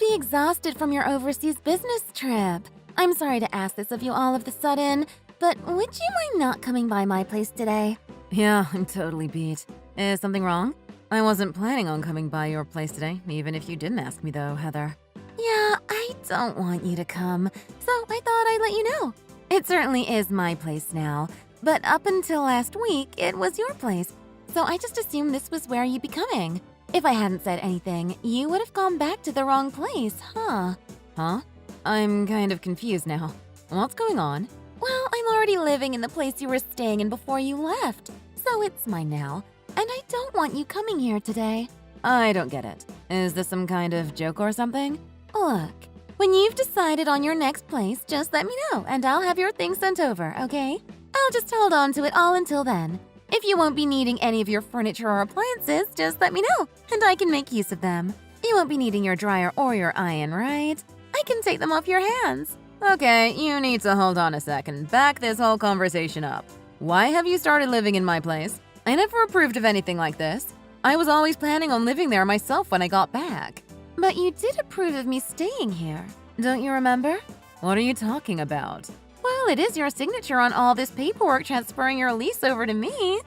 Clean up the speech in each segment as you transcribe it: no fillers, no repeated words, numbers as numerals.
be exhausted from your overseas business trip. I'm sorry to ask this of you all of the sudden, but would you mind not coming by my place today? Yeah, I'm totally beat. Is something wrong? I wasn't planning on coming by your place today, even if you didn't ask me though, Heather. Yeah, I don't want you to come, so I thought I'd let you know. It certainly is my place now, but up until last week, it was your place, so I just assumed this was where you'd be coming. If I hadn't said anything, you would have gone back to the wrong place, huh? Huh? I'm kind of confused now. What's going on? Well, I'm already living in the place you were staying in before you left, so it's mine now, and I don't want you coming here today. I don't get it. Is this some kind of joke or something? Look, when you've decided on your next place, just let me know, and I'll have your things sent over, okay? I'll just hold on to it all until then. If you won't be needing any of your furniture or appliances, just let me know, and I can make use of them. You won't be needing your dryer or your iron, right? I can take them off your hands. Okay, you need to hold on a second. Back this whole conversation up. Why have you started living in my place? I never approved of anything like this. I was always planning on living there myself when I got back. But you did approve of me staying here. Don't you remember? What are you talking about? Well, it is your signature on all this paperwork transferring your lease over to me.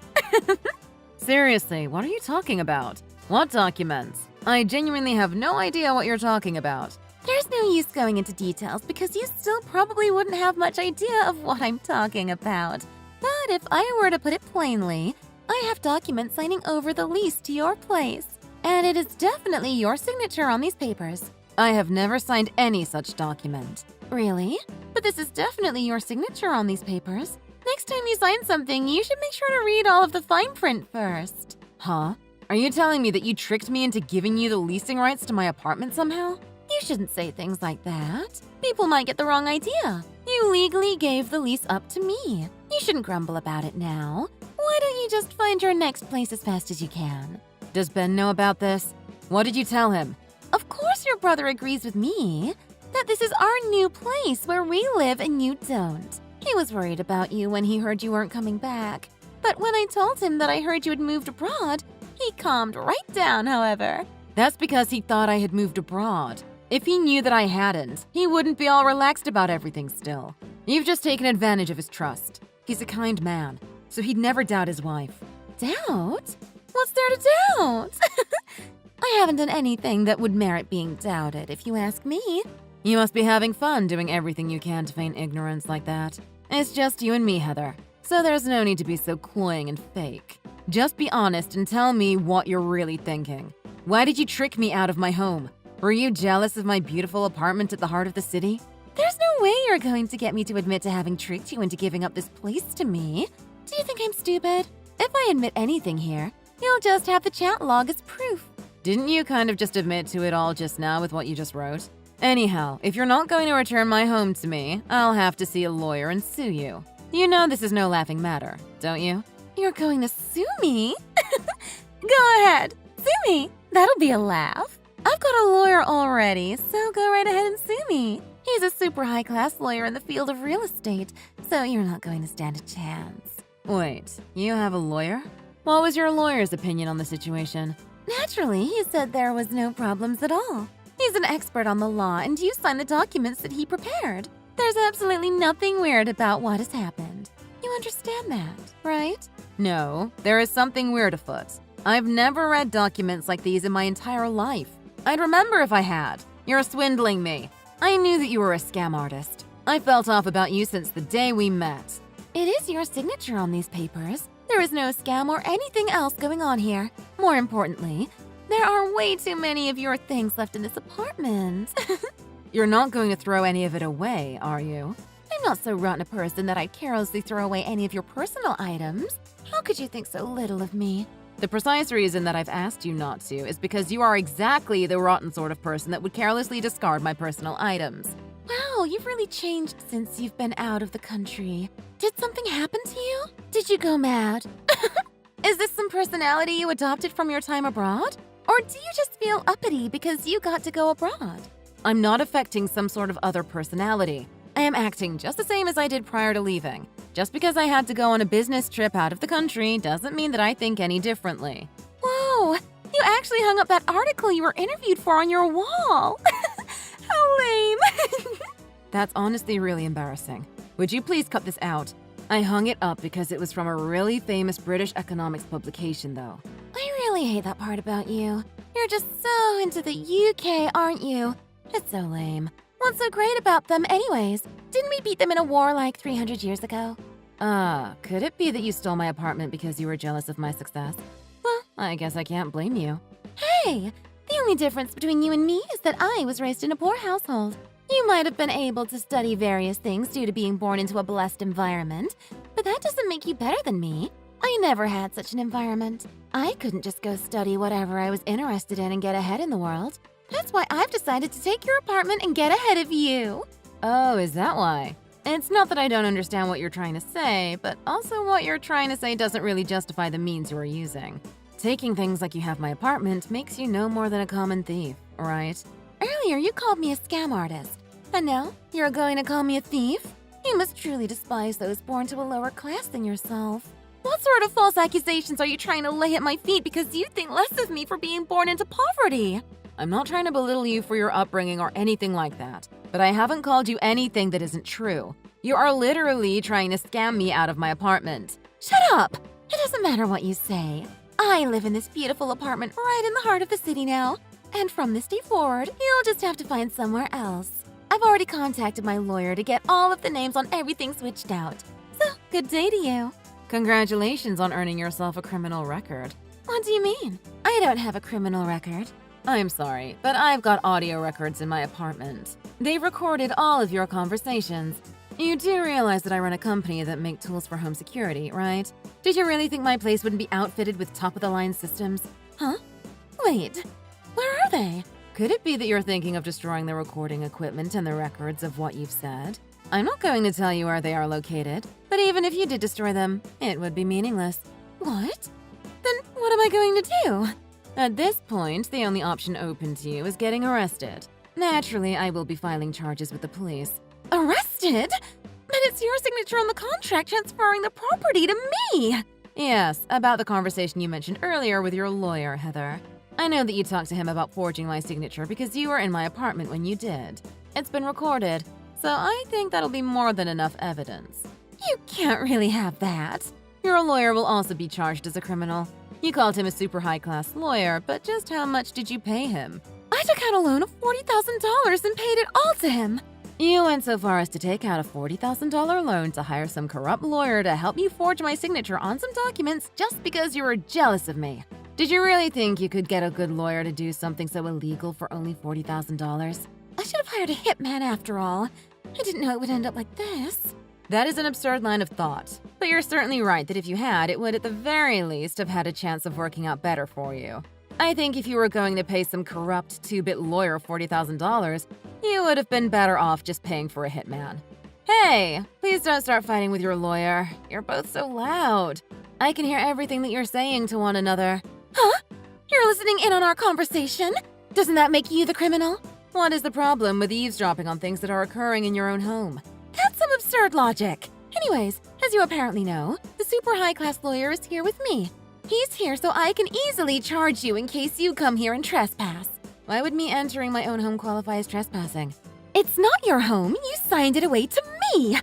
Seriously, what are you talking about? What documents? I genuinely have no idea what you're talking about. There's no use going into details because you still probably wouldn't have much idea of what I'm talking about. But if I were to put it plainly, I have documents signing over the lease to your place. And it is definitely your signature on these papers. I have never signed any such document. Really? But this is definitely your signature on these papers. Next time you sign something, you should make sure to read all of the fine print first. Huh? Are you telling me that you tricked me into giving you the leasing rights to my apartment somehow? You shouldn't say things like that. People might get the wrong idea. You legally gave the lease up to me. You shouldn't grumble about it now. Why don't you just find your next place as fast as you can? Does Ben know about this? What did you tell him? Of course your brother agrees with me that this is our new place where we live and you don't. He was worried about you when he heard you weren't coming back. But when I told him that I heard you had moved abroad, he calmed right down, however. That's because he thought I had moved abroad. If he knew that I hadn't, he wouldn't be all relaxed about everything still. You've just taken advantage of his trust. He's a kind man, so he'd never doubt his wife. Doubt? What's there to doubt? I haven't done anything that would merit being doubted, if you ask me. You must be having fun doing everything you can to feign ignorance like that. It's just you and me, Heather, so there's no need to be so cloying and fake. Just be honest and tell me what you're really thinking. Why did you trick me out of my home? Were you jealous of my beautiful apartment at the heart of the city? There's no way you're going to get me to admit to having tricked you into giving up this place to me. Do you think I'm stupid? If I admit anything here, you'll just have the chat log as proof. Didn't you kind of just admit to it all just now with what you just wrote? Anyhow, if you're not going to return my home to me, I'll have to see a lawyer and sue you. You know this is no laughing matter, don't you? You're going to sue me? Go ahead, sue me. That'll be a laugh. I've got a lawyer already, so go right ahead and sue me. He's a super high-class lawyer in the field of real estate, so you're not going to stand a chance. Wait, you have a lawyer? What was your lawyer's opinion on the situation? Naturally, he said there was no problems at all. He's an expert on the law, and you signed the documents that he prepared. There's absolutely nothing weird about what has happened. You understand that, right? No, there is something weird afoot. I've never read documents like these in my entire life. I'd remember if I had. You're swindling me. I knew that you were a scam artist. I felt off about you since the day we met. It is your signature on these papers. There is no scam or anything else going on here. More importantly, there are way too many of your things left in this apartment. You're not going to throw any of it away, are you? I'm not so rotten a person that I'd carelessly throw away any of your personal items. How could you think so little of me? The precise reason that I've asked you not to is because you are exactly the rotten sort of person that would carelessly discard my personal items. Wow, you've really changed since you've been out of the country. Did something happen to you? Did you go mad? Is this some personality you adopted from your time abroad? Or do you just feel uppity because you got to go abroad? I'm not affecting some sort of other personality. I am acting just the same as I did prior to leaving. Just because I had to go on a business trip out of the country doesn't mean that I think any differently. Whoa! You actually hung up that article you were interviewed for on your wall! That's honestly really embarrassing. Would you please cut this out? I hung it up because it was from a really famous British economics publication, though. I really hate that part about you. You're just so into the UK, aren't you? It's so lame. What's so great about them anyways? Didn't we beat them in a war like 300 years ago? Could it be that you stole my apartment because you were jealous of my success? Well, I guess I can't blame you. Hey, the only difference between you and me is that I was raised in a poor household. You might have been able to study various things due to being born into a blessed environment, but that doesn't make you better than me. I never had such an environment. I couldn't just go study whatever I was interested in and get ahead in the world. That's why I've decided to take your apartment and get ahead of you. Oh, is that why? It's not that I don't understand what you're trying to say, but also what you're trying to say doesn't really justify the means you are using. Taking things like you have my apartment makes you no more than a common thief, right? Earlier, you called me a scam artist. And now, you're going to call me a thief? You must truly despise those born to a lower class than yourself. What sort of false accusations are you trying to lay at my feet because you think less of me for being born into poverty? I'm not trying to belittle you for your upbringing or anything like that, but I haven't called you anything that isn't true. You are literally trying to scam me out of my apartment. Shut up! It doesn't matter what you say. I live in this beautiful apartment right in the heart of the city now. And from this day forward, you'll just have to find somewhere else. I've already contacted my lawyer to get all of the names on everything switched out. So, good day to you. Congratulations on earning yourself a criminal record. What do you mean? I don't have a criminal record. I'm sorry, but I've got audio records in my apartment. They've recorded all of your conversations. You do realize that I run a company that make tools for home security, right? Did you really think my place wouldn't be outfitted with top-of-the-line systems? Huh? Wait, where are they? Could it be that you're thinking of destroying the recording equipment and the records of what you've said? I'm not going to tell you where they are located, but even if you did destroy them, it would be meaningless. What? Then what am I going to do? At this point, the only option open to you is getting arrested. Naturally, I will be filing charges with the police. Arrested? But it's your signature on the contract transferring the property to me! Yes, about the conversation you mentioned earlier with your lawyer, Heather. I know that you talked to him about forging my signature because you were in my apartment when you did. It's been recorded, so I think that'll be more than enough evidence. You can't really have that. Your lawyer will also be charged as a criminal. You called him a super high-class lawyer, but just how much did you pay him? I took out a loan of $40,000 and paid it all to him. You went so far as to take out a $40,000 loan to hire some corrupt lawyer to help you forge my signature on some documents just because you were jealous of me. Did you really think you could get a good lawyer to do something so illegal for only $40,000? I should have hired a hitman after all. I didn't know it would end up like this. That is an absurd line of thought. But you're certainly right that if you had, it would at the very least have had a chance of working out better for you. I think if you were going to pay some corrupt 2-bit lawyer $40,000, you would have been better off just paying for a hitman. Hey, please don't start fighting with your lawyer. You're both so loud. I can hear everything that you're saying to one another. Huh? You're listening in on our conversation? Doesn't that make you the criminal? What is the problem with eavesdropping on things that are occurring in your own home? That's some absurd logic. Anyways, as you apparently know, the super high-class lawyer is here with me. He's here so I can easily charge you in case you come here and trespass. Why would me entering my own home qualify as trespassing? It's not your home. You signed it away to me.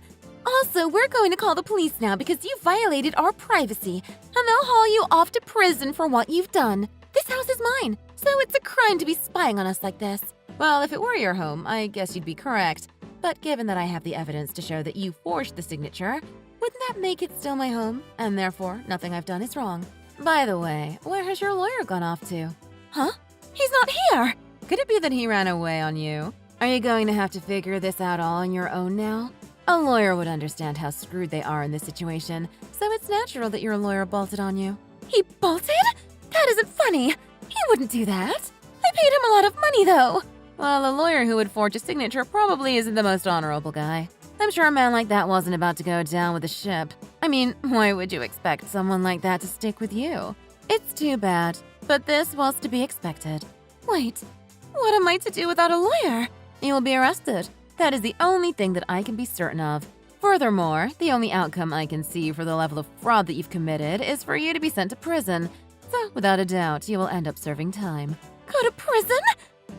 Also, we're going to call the police now because you violated our privacy, and they'll haul you off to prison for what you've done. This house is mine, so it's a crime to be spying on us like this. Well, if it were your home, I guess you'd be correct. But given that I have the evidence to show that you forged the signature, wouldn't that make it still my home? And therefore, nothing I've done is wrong. By the way, where has your lawyer gone off to? Huh? He's not here! Could it be that he ran away on you? Are you going to have to figure this out all on your own now? A lawyer would understand how screwed they are in this situation, so it's natural that your lawyer bolted on you. He bolted? That isn't funny. He wouldn't do that. I paid him a lot of money, though. Well, a lawyer who would forge a signature probably isn't the most honorable guy. I'm sure a man like that wasn't about to go down with the ship. I mean, why would you expect someone like that to stick with you? It's too bad, but this was to be expected. Wait, what am I to do without a lawyer? You will be arrested. That is the only thing that I can be certain of. Furthermore, the only outcome I can see for the level of fraud that you've committed is for you to be sent to prison. So, without a doubt, you will end up serving time. Go to prison?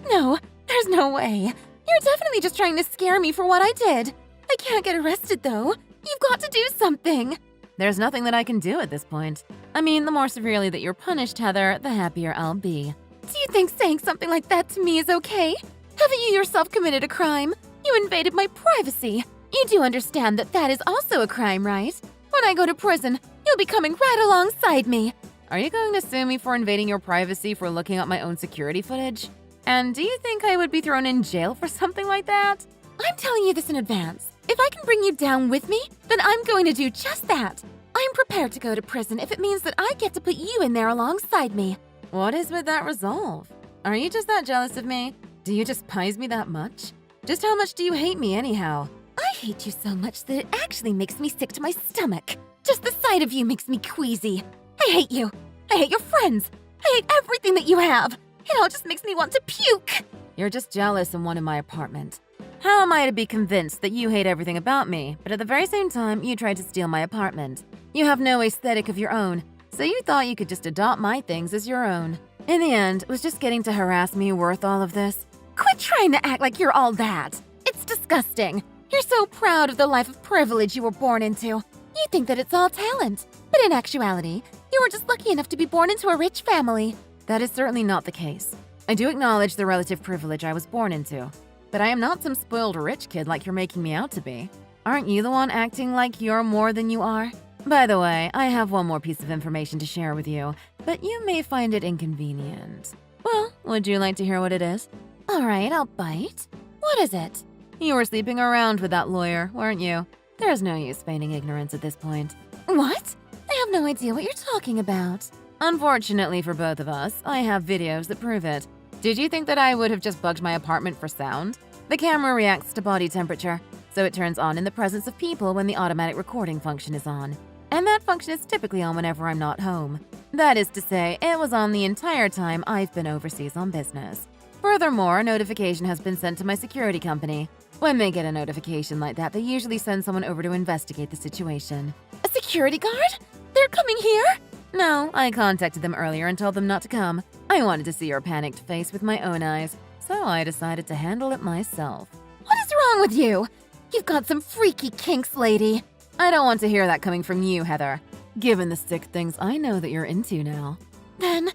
No, there's no way. You're definitely just trying to scare me for what I did. I can't get arrested, though. You've got to do something. There's nothing that I can do at this point. I mean, the more severely that you're punished, Heather, the happier I'll be. Do you think saying something like that to me is okay? Haven't you yourself committed a crime? You invaded my privacy. You do understand that that is also a crime, right? When I go to prison, you'll be coming right alongside me. Are you going to sue me for invading your privacy for looking at my own security footage? And do you think I would be thrown in jail for something like that? I'm telling you this in advance. If I can bring you down with me, then I'm going to do just that. I'm prepared to go to prison if it means that I get to put you in there alongside me. What is with that resolve? Are you just that jealous of me? Do you despise me that much? Just how much do you hate me anyhow? I hate you so much that it actually makes me sick to my stomach. Just the sight of you makes me queasy. I hate you. I hate your friends. I hate everything that you have. It all just makes me want to puke. You're just jealous and wanted my apartment. How am I to be convinced that you hate everything about me, but at the very same time you tried to steal my apartment? You have no aesthetic of your own, so you thought you could just adopt my things as your own. In the end, was just getting to harass me worth all of this? Quit trying to act like you're all that. It's disgusting. You're so proud of the life of privilege you were born into. You think that it's all talent, but in actuality, you were just lucky enough to be born into a rich family. That is certainly not the case. I do acknowledge the relative privilege I was born into, but I am not some spoiled rich kid like you're making me out to be. Aren't you the one acting like you're more than you are? By the way, I have one more piece of information to share with you, but you may find it inconvenient. Well, would you like to hear what it is? All right, I'll bite. What is it? You were sleeping around with that lawyer, weren't you? There's no use feigning ignorance at this point. What? I have no idea what you're talking about. Unfortunately for both of us, I have videos that prove it. Did you think that I would have just bugged my apartment for sound? The camera reacts to body temperature, so it turns on in the presence of people when the automatic recording function is on. And that function is typically on whenever I'm not home. That is to say, it was on the entire time I've been overseas on business. Furthermore, a notification has been sent to my security company. When they get a notification like that, they usually send someone over to investigate the situation. A security guard? They're coming here? No, I contacted them earlier and told them not to come. I wanted to see your panicked face with my own eyes, so I decided to handle it myself. What is wrong with you? You've got some freaky kinks, lady. I don't want to hear that coming from you, Heather. Given the sick things I know that you're into now. Then,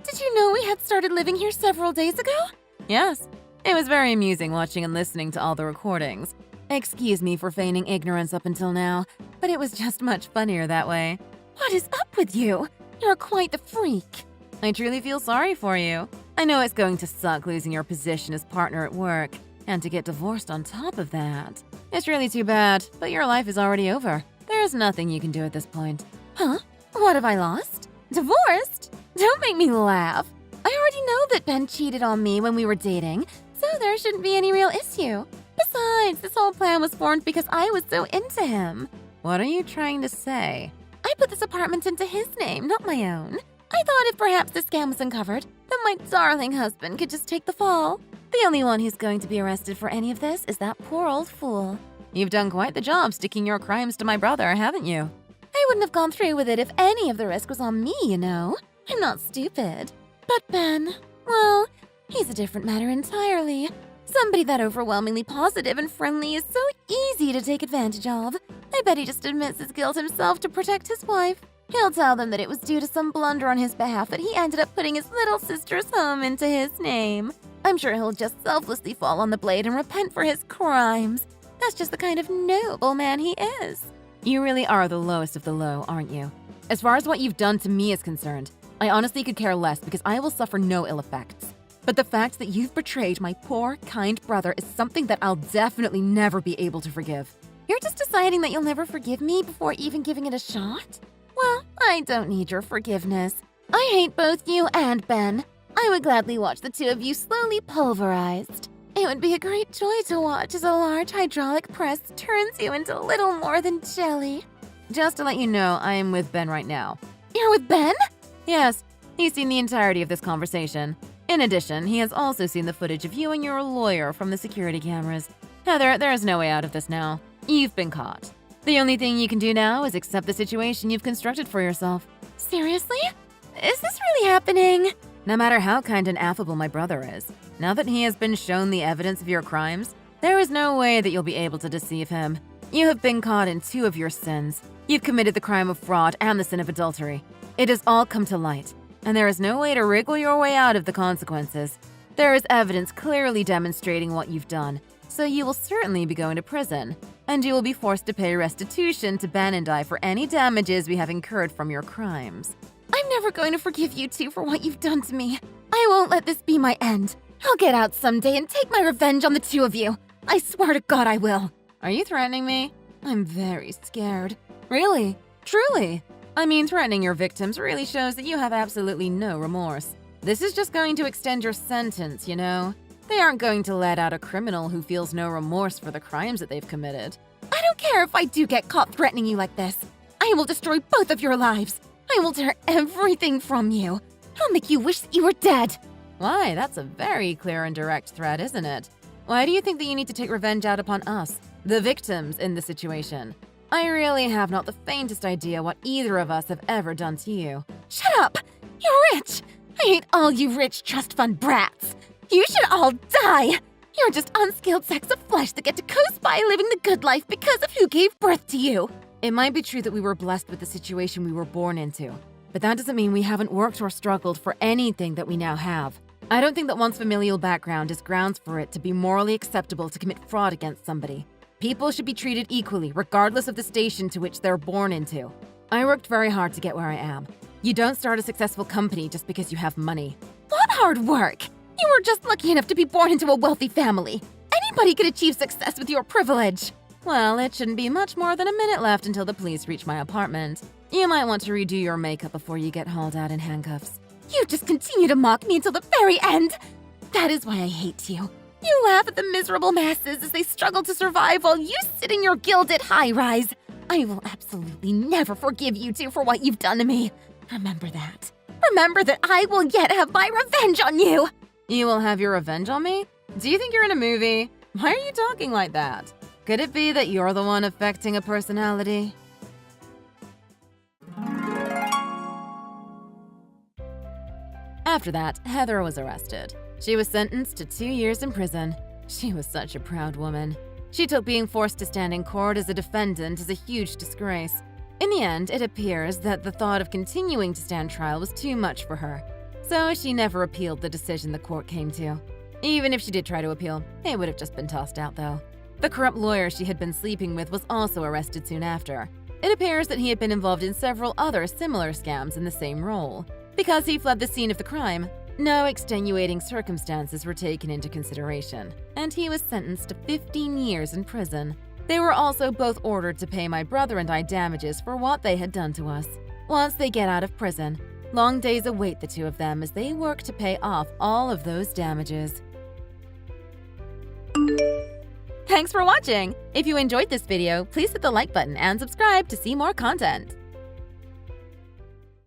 did you know we had started living here several days ago? Yes. It was very amusing watching and listening to all the recordings. Excuse me for feigning ignorance up until now, but it was just much funnier that way. What is up with you? You're quite the freak. I truly feel sorry for you. I know it's going to suck losing your position as partner at work, and to get divorced on top of that. It's really too bad, but your life is already over. There's nothing you can do at this point. Huh? What have I lost? Divorced? Don't make me laugh. I already know that Ben cheated on me when we were dating, so there shouldn't be any real issue. Besides, this whole plan was formed because I was so into him. What are you trying to say? I put this apartment into his name, not my own. I thought if perhaps the scam was uncovered, then my darling husband could just take the fall. The only one who's going to be arrested for any of this is that poor old fool. You've done quite the job sticking your crimes to my brother, haven't you? I wouldn't have gone through with it if any of the risk was on me, you know. I'm not stupid. But Ben, well, he's a different matter entirely. Somebody that overwhelmingly positive and friendly is so easy to take advantage of. I bet he just admits his guilt himself to protect his wife. He'll tell them that it was due to some blunder on his behalf that he ended up putting his little sister's home into his name. I'm sure he'll just selflessly fall on the blade and repent for his crimes. That's just the kind of noble man he is. You really are the lowest of the low, aren't you? As far as what you've done to me is concerned, I honestly could care less because I will suffer no ill effects. But the fact that you've betrayed my poor, kind brother is something that I'll definitely never be able to forgive. You're just deciding that you'll never forgive me before even giving it a shot? Well, I don't need your forgiveness. I hate both you and Ben. I would gladly watch the two of you slowly pulverized. It would be a great joy to watch as a large hydraulic press turns you into little more than jelly. Just to let you know, I am with Ben right now. You're with Ben? Yes, he's seen the entirety of this conversation. In addition, he has also seen the footage of you and your lawyer from the security cameras. Heather, there is no way out of this now. You've been caught. The only thing you can do now is accept the situation you've constructed for yourself. Seriously? Is this really happening? No matter how kind and affable my brother is, Now that he has been shown the evidence of your crimes, there is no way that you'll be able to deceive him. You have been caught in 2 of your sins. You've committed the crime of fraud and the sin of adultery. It has all come to light, and there is no way to wriggle your way out of the consequences. There is evidence clearly demonstrating what you've done, so you will certainly be going to prison, and you will be forced to pay restitution to Ben and I for any damages we have incurred from your crimes. I'm never going to forgive you two for what you've done to me. I won't let this be my end. I'll get out someday and take my revenge on the 2 of you. I swear to God I will. Are you threatening me? I'm very scared. Really? Truly? I mean, threatening your victims really shows that you have absolutely no remorse. This is just going to extend your sentence, you know? They aren't going to let out a criminal who feels no remorse for the crimes that they've committed. I don't care if I do get caught threatening you like this. I will destroy both of your lives. I will tear everything from you. I'll make you wish that you were dead. Why, that's a very clear and direct threat, isn't it? Why do you think that you need to take revenge out upon us, the victims in the situation? I really have not the faintest idea what either of us have ever done to you. Shut up! You're rich! I hate all you rich trust fund brats! You should all die! You're just unskilled sacks of flesh that get to coast by living the good life because of who gave birth to you! It might be true that we were blessed with the situation we were born into, but that doesn't mean we haven't worked or struggled for anything that we now have. I don't think that one's familial background is grounds for it to be morally acceptable to commit fraud against somebody. People should be treated equally, regardless of the station to which they're born into. I worked very hard to get where I am. You don't start a successful company just because you have money. What hard work? You were just lucky enough to be born into a wealthy family. Anybody could achieve success with your privilege. Well, it shouldn't be much more than a minute left until the police reach my apartment. You might want to redo your makeup before you get hauled out in handcuffs. You just continue to mock me until the very end. That is why I hate you. You laugh at the miserable masses as they struggle to survive while you sit in your gilded high-rise. I will absolutely never forgive you two for what you've done to me. Remember that. Remember that I will yet have my revenge on you. You will have your revenge on me? Do you think you're in a movie? Why are you talking like that? Could it be that you're the one affecting a personality? After that, Heather was arrested. She was sentenced to 2 years in prison. She was such a proud woman. She took being forced to stand in court as a defendant as a huge disgrace. In the end, it appears that the thought of continuing to stand trial was too much for her. So she never appealed the decision the court came to. Even if she did try to appeal, it would have just been tossed out though. The corrupt lawyer she had been sleeping with was also arrested soon after. It appears that he had been involved in several other similar scams in the same role. Because he fled the scene of the crime, no extenuating circumstances were taken into consideration, and he was sentenced to 15 years in prison. They were also both ordered to pay my brother and I damages for what they had done to us. Once they get out of prison, long days await the two of them as they work to pay off all of those damages. Thanks for watching! If you enjoyed this video, please hit the like button and subscribe to see more content.